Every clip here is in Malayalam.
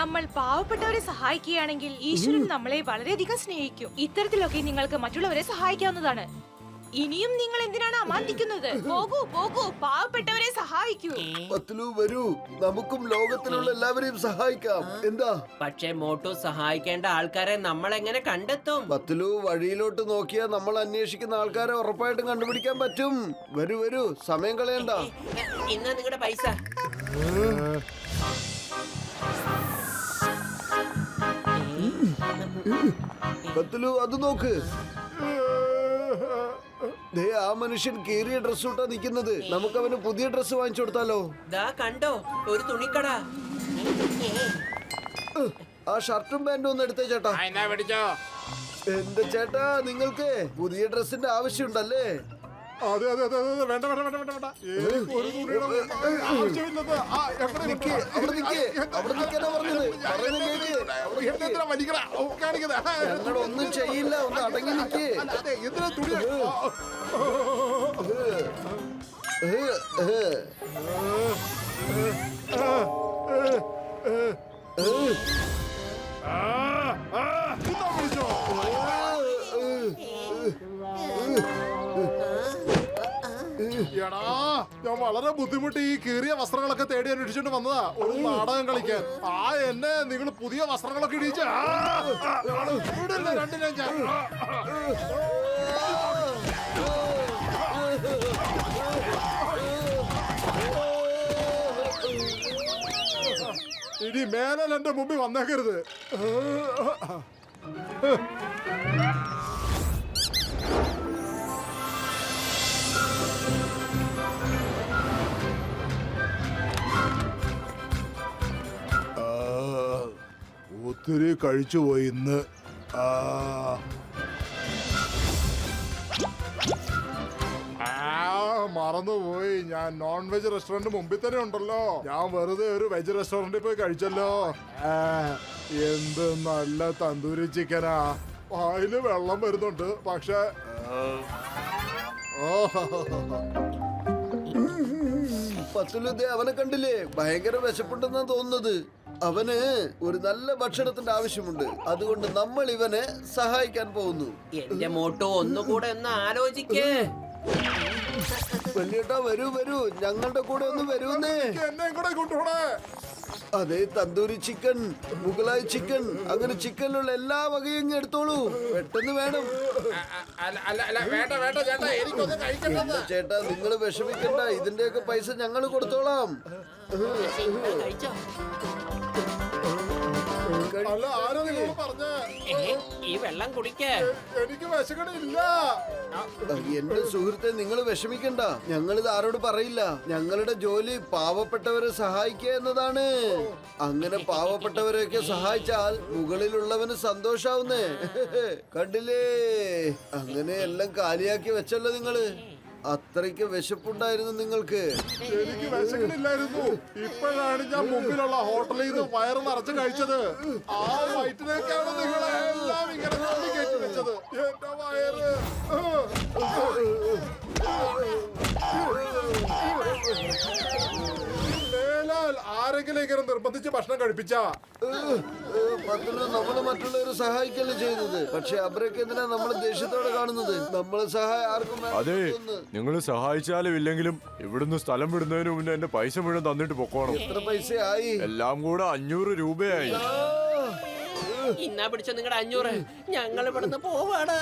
നമ്മൾ പാവപ്പെട്ടവരെ സഹായിക്കുകയാണെങ്കിൽ ഈശ്വരൻ നമ്മളെ വളരെയധികം സ്നേഹിക്കും. ഇത്തരത്തിലൊക്കെ നിങ്ങൾക്ക് മറ്റുള്ളവരെ സഹായിക്കാവുന്നതാണ്. ഇനിയും നിങ്ങൾ എന്തിനാണ് അമാന്തിക്കുന്നത്? പോകൂ പോകൂ, പാവപ്പെട്ടവരെ സഹായിക്കൂ. പത്ലു വരൂ, നമുക്കും ലോകത്തിലുള്ള എല്ലാവരെയും സഹായിക്കാം. എന്താ? പക്ഷേ മോട്ടു, സഹായിക്കേണ്ട ആൾക്കാരെ നമ്മൾ എങ്ങനെ കണ്ടെത്തും? പത്ലു, വഴിയിലോട്ട് നോക്കിയാൽ നമ്മൾ അന്വേഷിക്കുന്ന ആൾക്കാരെ ഉറപ്പായിട്ടും കണ്ടുപിടിക്കാൻ പറ്റും. വരൂ വരൂ, സമയം കളയണ്ട. ഇന്ന് നിങ്ങളുടെ പൈസ. പത്ലു, അത് നോക്ക്. ദേ, ആ മനുഷ്യൻ കീറിയ ഡ്രസ് ഇട്ടാ നിൽക്കുന്നത്. നമുക്ക് അവന് പുതിയ ഡ്രസ് വാങ്ങിച്ചു കൊടുത്താലോ? ദാ കണ്ടോ, ഒരു തുണിക്കട. ആ ഷർട്ടും പാന്റും ഒന്ന് എടുത്തേ ചേട്ടാ. എന്റെ ചേട്ടാ, നിങ്ങൾക്ക് പുതിയ ഡ്രസ്സിന്റെ ആവശ്യമുണ്ടല്ലേ? അതെ അതെ അതെ അതെ, വേണ്ട വേണ്ട വേണ്ട വേണ്ട വേണ്ട. എനിക്ക് ഒരു തുണിയുടെ ആവശ്യമില്ലത്. അവിടെ നിൽക്കാനാ പറഞ്ഞത്. എന്തിനാ വലിക്കണ കാണിക്കുന്നത്? ഞങ്ങളൊന്നും ചെയ്യില്ല, ഒന്ന് അടങ്ങി നിൽക്കേ. എന്തിനാ തുണി? എടാ, ഞാൻ വളരെ ബുദ്ധിമുട്ടി ഈ കീറിയ വസ്ത്രങ്ങളൊക്കെ തേടി അന്വേഷിച്ചിട്ട് വന്നതാ ഒരു നാടകം കളിക്കാൻ. എന്നെ നിങ്ങൾ പുതിയ വസ്ത്രങ്ങളൊക്കെ ഇടിച്ച രണ്ടിനും ഞാൻ ഇനി മേലാൽ എന്റെ മുമ്പിൽ വന്നേക്കരുത്. ഒത്തിരി കഴിച്ചുപോയി ഇന്ന്. മറന്നുപോയി, ഞാൻ നോൺ വെജ് റെസ്റ്റോറന്റ് മുമ്പിൽ തന്നെ ഉണ്ടല്ലോ. ഞാൻ വെറുതെ ഒരു വെജ് റെസ്റ്റോറന്റിൽ പോയി കഴിച്ചല്ലോ. എന്ത് നല്ല തന്തൂരി ചിക്കനാ. വായില് വെള്ളം വരുന്നുണ്ട്. പക്ഷെ പത്തുലു, അവനെ കണ്ടില്ലേ? ഭയങ്കര വിശപ്പുണ്ടെന്നാ തോന്നുന്നത്. അവന് ഒരു നല്ല ഭക്ഷണത്തിന്റെ ആവശ്യമുണ്ട്. അതുകൊണ്ട് നമ്മൾ ഇവനെ സഹായിക്കാൻ പോകുന്നു. എന്റെ മോട്ടു, ഒന്നുകൂടെ ഒന്ന് ആലോചിക്കേ. വലിയേട്ടാ, വരൂ വരൂ, ഞങ്ങളുടെ കൂടെ ഒന്ന് വരൂന്നേ. എന്നെ കൂടെ കൊണ്ടുപോണേ. അതെ, തന്തൂരി ചിക്കൻ, മുഗലായി ചിക്കൻ, അങ്ങനെ ചിക്കനിലുള്ള എല്ലാ വകയും ഇങ്ങ് എടുത്തോളൂ. പെട്ടെന്ന് വേണം. ഇല്ല ചേട്ടാ, നിങ്ങൾ വിഷമിക്കണ്ട. ഇതിന്റെയൊക്കെ പൈസ ഞങ്ങൾ കൊടുത്തോളാം. കഴിച്ചോ? അല്ല, ആരോ നിങ്ങൾ പറഞ്ഞേ? ഈ വെള്ളം കുടിക്കേ. എനിക്ക് വിശക്കണില്ല. എന്റെ സുഹൃത്തെ, നിങ്ങൾ വിഷമിക്കണ്ട. ഞങ്ങളിത് ആരോട് പറയില്ല. ഞങ്ങളുടെ ജോലി പാവപ്പെട്ടവരെ സഹായിക്കുക എന്നതാണ്. അങ്ങനെ പാവപ്പെട്ടവരെയൊക്കെ സഹായിച്ചാൽ മുകളിലുള്ളവന് സന്തോഷാവുന്നേ. കണ്ടില്ലേ? അങ്ങനെ എല്ലാം കാലിയാക്കി വെച്ചല്ലോ നിങ്ങള്. അത്രയ്ക്ക് വിശപ്പുണ്ടായിരുന്നു നിങ്ങൾക്ക്. എനിക്ക് വിശക്കണില്ലായിരുന്നു. ഇപ്പോഴാണ് ഞാൻ മുമ്പിലുള്ള ഹോട്ടലിൽ നിന്ന് വയറ് നിറച്ച് കഴിച്ചത്. ആ വയറ്റിലേക്കാണ് നിങ്ങളെ എല്ലാം ഇങ്ങനെ കയറ്റി വെച്ചത്. എന്റെ വയറ് ആരെങ്കിലും ഇങ്ങനെ നിർബന്ധിച്ച് ഭക്ഷണം കഴിപ്പിച്ചാ? നമ്മള് മറ്റുള്ളവരെ സഹായിക്കല്ലേ ചെയ്യുന്നത്. പക്ഷെ അവരൊക്കെ എന്തിനാ നമ്മള് ദേഷ്യത്തോടെ കാണുന്നത്? നമ്മളെ സഹായം ആർക്കും അതെ, നിങ്ങൾ സഹായിച്ചാലും ഇല്ലെങ്കിലും ഇവിടുന്ന് സ്ഥലം വിടുന്നതിന് മുന്നേ എന്റെ പൈസ മുഴുവൻ തന്നിട്ട് പൊക്കോണം. എത്ര പൈസയായി? എല്ലാം കൂടെ 500 രൂപയായി. ഇന്നാ പിടിച്ച നിങ്ങളുടെ 500. ഞങ്ങൾ ഇവിടുന്ന് പോവാണ്.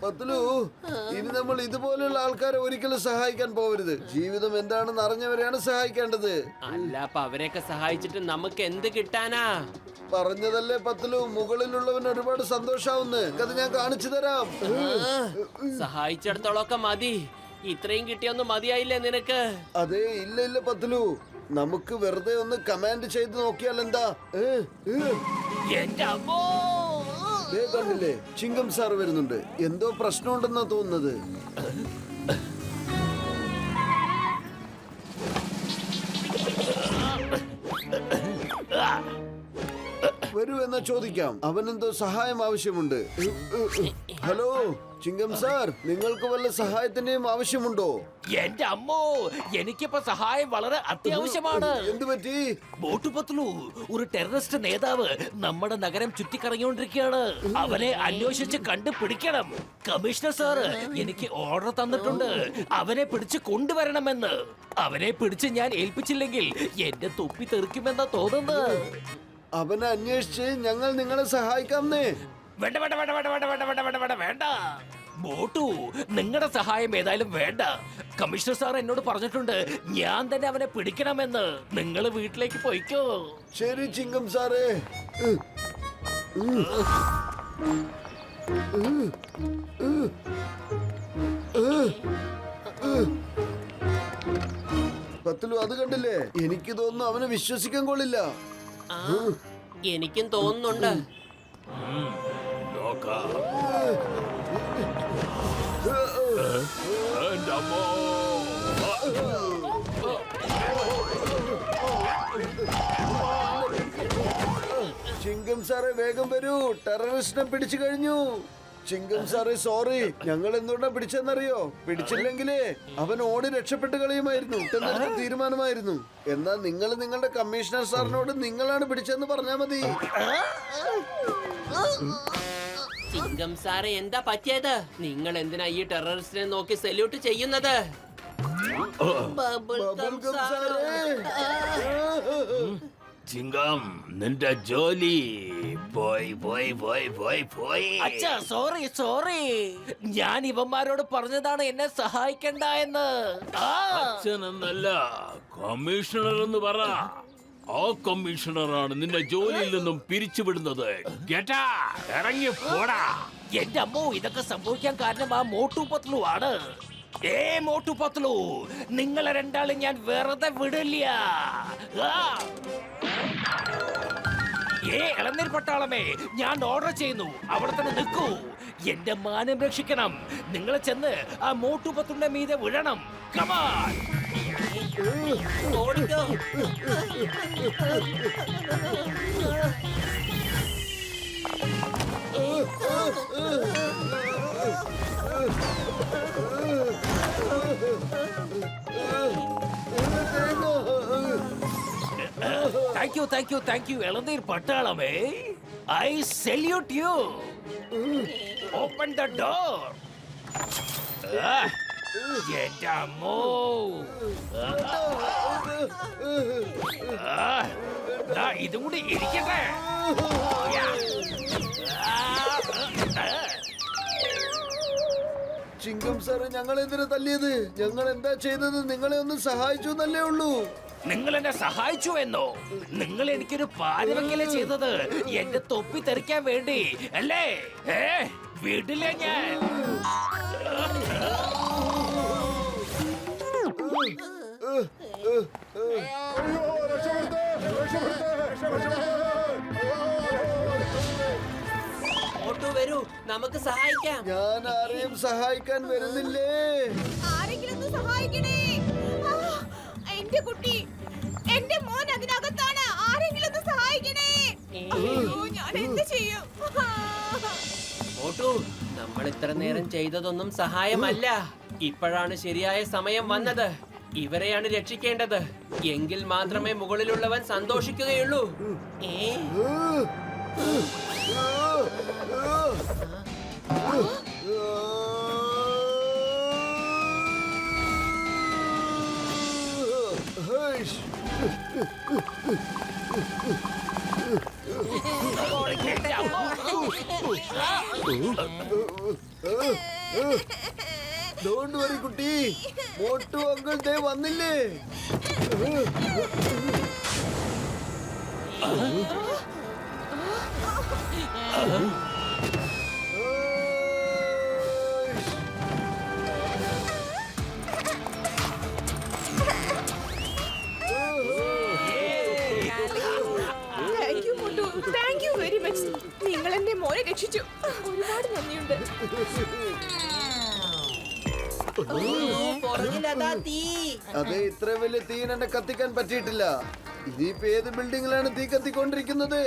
പത്ലു, ഇനി നമ്മൾ ഇതുപോലെയുള്ള ആൾക്കാരെ ഒരിക്കലും സഹായിക്കാൻ പോവരുത്. ജീവിതം എന്താണെന്ന് അറിഞ്ഞവരെയാണ് സഹായിക്കേണ്ടത്. അല്ല, അപ്പൊ അവരെയൊക്കെ സഹായിച്ചിട്ട് നമുക്ക് എന്ത് കിട്ടാനാ? പറഞ്ഞതല്ലേ പത്ലു, മുകളിലുള്ളവന് ഒരുപാട് സന്തോഷാവുന്ന്. അത് ഞാൻ കാണിച്ചു തരാം. സഹായിച്ചിടത്തോളൊക്കെ മതി. ഇത്രയും കിട്ടിയൊന്നും മതിയായില്ലേ നിനക്ക്? അതെ, ഇല്ല ഇല്ല പത്ലു, നമുക്ക് വെറുതെ ഒന്ന് കമാൻഡ് ചെയ്ത് നോക്കിയാൽ എന്താ? എന്റെ അമ്മോ! കണ്ടില്ലേ, ചിങ്കം സാർ വരുന്നുണ്ട്. എന്തോ പ്രശ്നമുണ്ടെന്നാ തോന്നുന്നത്. വരൂ, എന്ന് ചോദിക്കാം. അവനെന്തോ സഹായം ആവശ്യമുണ്ട്. ഹലോ ചിങ്കം സാർ, നിങ്ങൾക്ക് വല്ല സഹായത്തിന്റെയും ആവശ്യമുണ്ടോ? എന്റെ അമ്മോ, എനിക്കിപ്പോ സഹായം വളരെ അത്യാവശ്യമാണ്. എന്തു പറ്റി? മോട്ടു പത്ലു, ഒരു ടെററിസ്റ്റ് നേതാവ് നമ്മുടെ നഗരം ചുറ്റിക്കറങ്ങിക്കൊണ്ടിരിക്കുകയാണ്. അവനെ അന്വേഷിച്ച് കണ്ടുപിടിക്കണം. കമ്മീഷണർ സാറ് എനിക്ക് ഓർഡർ തന്നിട്ടുണ്ട് അവനെ പിടിച്ച് കൊണ്ടുവരണമെന്ന്. അവനെ പിടിച്ച് ഞാൻ ഏൽപ്പിച്ചില്ലെങ്കിൽ എന്റെ തൊപ്പി തെറിക്കുമെന്നാ തോന്നുന്നത്. അവനെ അന്വേഷിച്ച് ഞങ്ങൾ നിങ്ങളെ സഹായിക്കാമെന്നേ. വേണ്ട വേണ്ട വേണ്ട വേണ്ട വേണ്ട വേണ്ട വേണ്ട വേണ്ട വേണ്ട വേണ്ട മോട്ടു, നിങ്ങളുടെ സഹായം ഏതായാലും വേണ്ട. കമ്മീഷണർ സാർ എന്നോട് പറഞ്ഞിട്ടുണ്ട് ഞാൻ തന്നെ അവനെ പിടിക്കണമെന്ന്. നിങ്ങൾ വീട്ടിലേക്ക് പോയിക്കോ. ശരി ചിങ്കം സാറേ. പത്തിലു അത് കണ്ടില്ലേ? എനിക്ക് തോന്നുന്നു അവനെ വിശ്വസിക്കാൻ കൊള്ളില്ല. എനിക്കും തോന്നുന്നുണ്ട്. ചിങ്കം സാറേ വേഗം വരൂ, ടെററിസ്റ്റിനെ പിടിച്ചു കഴിഞ്ഞു. ചിങ്കം സാറേ സോറി, ഞങ്ങൾ എന്തുകൊണ്ടാ പിടിച്ചെന്നറിയോ? പിടിച്ചില്ലെങ്കിലേ അവൻ ഓടി രക്ഷപ്പെട്ട് കളയുമായിരുന്നു. എന്നൊരു തീരുമാനമായിരുന്നു. എന്നാൽ നിങ്ങൾ നിങ്ങളുടെ കമ്മീഷണർ സാറിനോട് നിങ്ങളാണ് പിടിച്ചെന്ന് പറഞ്ഞാ മതി. ചിങ്കം സാറേ എന്താ പറ്റിയത്? നിങ്ങൾ എന്തിനാ ഈ ടെററിസ്റ്റിനെ നോക്കി സല്യൂട്ട് ചെയ്യുന്നത്? ബബിൾഗം സാറേ. ചിങ്കം, നിന്റെ ജോലി പോയി പോയി പോയി പോയി പോയി. അച്ഛാ സോറി സോറി, ഞാൻ ഇവന്മാരോട് പറഞ്ഞതാണ് എന്നെ സഹായിക്കണ്ട എന്ന്. അച്ഛനെന്നല്ല, കമ്മീഷണർ എന്ന് പറ. ആ കമ്മീഷണറാണ് നിന്റെ ജോലിയിൽ നിന്നും പിരിച്ചുവിടുന്നത്. ഗെറ്റാ, ഇറങ്ങി പോടാ. എന്റെ അമ്മോ, ഇതൊക്കെ സംഭവിക്കാൻ കാരണം ആ മോട്ടു പത്ലു ആണ്. മോട്ടു പത്ലു, നിങ്ങളെ രണ്ടാളും ഞാൻ വെറുതെ വിടില്ല. ഇളനീർ പട്ടാളമേ, ഞാൻ ഓർഡർ ചെയ്യുന്നു, അവിടെ തന്നെ നിൽക്കൂ. എന്റെ മാനം രക്ഷിക്കണം. നിങ്ങൾ ചെന്ന് ആ മോട്ടു പത്ലുവിന്റെ മീതെ വിഴണം. കമാൻ ഓടിക്കോ. താങ്ക് യു ഇളനീർ പട്ടാളമേ. I salute you. Open the door. എന്റെ അമ്മോ, ഇതും കൂടി ഇരിക്കട്ടെ. ചിങ്കം സാറ് ഞങ്ങൾ എന്തിനാ തല്ലിയത്? ഞങ്ങൾ എന്താ ചെയ്തത്? നിങ്ങളെ ഒന്ന് സഹായിച്ചു എന്നല്ലേ ഉള്ളൂ. നിങ്ങൾ എന്നെ സഹായിച്ചു എന്നോ? നിങ്ങൾ എനിക്കൊരു പാരവെങ്കലെ ചെയ്തത് എന്റെ തൊപ്പി തെറിക്കാൻ വേണ്ടി അല്ലേ? വിടില്ല ഞാൻ. വരൂ, നമുക്ക് സഹായിക്കാം. ഞാൻ ആരെയും സഹായിക്കാൻ വരുന്നില്ലേ. ആരെങ്കിലും ഒന്ന് സഹായിക്കണേ. ആ, എന്റെ കുട്ടി, എന്റെ മോൻ അതിനകത്താണ്. ആരെങ്കിലും ഒന്ന് സഹായിക്കണേ. അയ്യോ, ഞാൻ എന്ത് ചെയ്യും? മോട്ടു, നമ്മൾ ഇത്ര നേരം ചെയ്തതൊന്നും സഹായമല്ല. ഇപ്പോഴാണ് ശരിയായ സമയം വന്നത്. ഇവരെയാണ് രക്ഷിക്കേണ്ടത്. എങ്കിൽ മാത്രമേ മുകളിലുള്ളവൻ സന്തോഷിക്കുകയുള്ളൂ. ഡോണ്ട് വറി കുട്ടി, മോട്ടു അങ്കിൾ ദേ വന്നില്ലേ. Thank you very much. നിങ്ങൾ എന്റെ മോനെ രക്ഷിച്ചു. ഒരുപാട് നന്ദിയുണ്ട്. അതെ, ഇത്ര വലിയ തീൻ എന്നെ കത്തിക്കാൻ പറ്റിയിട്ടില്ല. ഇനിയിപ്പോ ഏത് ബിൽഡിങ്ങിലാണ് തീ കത്തിക്കൊണ്ടിരിക്കുന്നത്?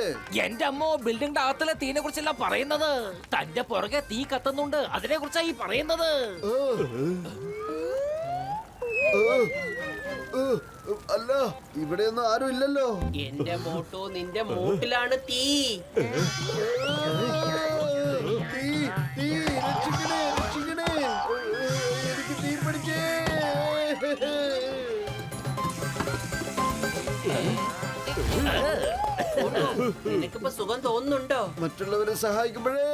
എന്റെ അമ്മോ, ബിൽഡിംഗിന്റെ അകത്തിലെ തീനെ കുറിച്ചല്ല പറയുന്നത്. തന്റെ പുറകെ തീ കത്തുന്നുണ്ട്, അതിനെ കുറിച്ചാ ഈ പറയുന്നത്. അല്ല, ഇവിടെയൊന്നും ആരും ഇല്ലല്ലോ. എന്റെ മോട്ടോ നിന്റെ മൂട്ടിലാണ് തീ. തീ, തീ, രക്ഷിക്കണേ, രക്ഷിക്കണേ. എനിക്ക് തീ പിടിച്ചേ. നിനക്കിപ്പോ സുഖം തോന്നുന്നുണ്ടോ? മറ്റുള്ളവരെ സഹായിക്കുമ്പോഴേ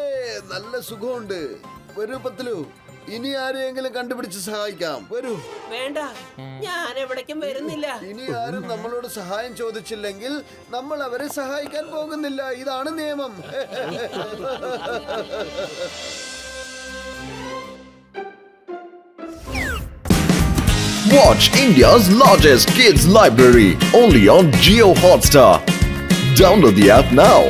നല്ല സുഖമുണ്ട്. വരൂ പത്ലു, ഇനി ആരെയെങ്കിലും കണ്ടുപിടിച്ച് സഹായിക്കാം. വരൂ. വേണ്ട, ഞാൻ എവിടേക്കും വരുന്നില്ല. ഇനി ആരും നമ്മളോട് സഹായം ചോദിച്ചില്ലെങ്കിൽ നമ്മൾ അവരെ സഹായിക്കാൻ പോകുന്നില്ല. ഇതാണ് നിയമം. Watch India's largest kids library only on Jio Hotstar. Download the app now.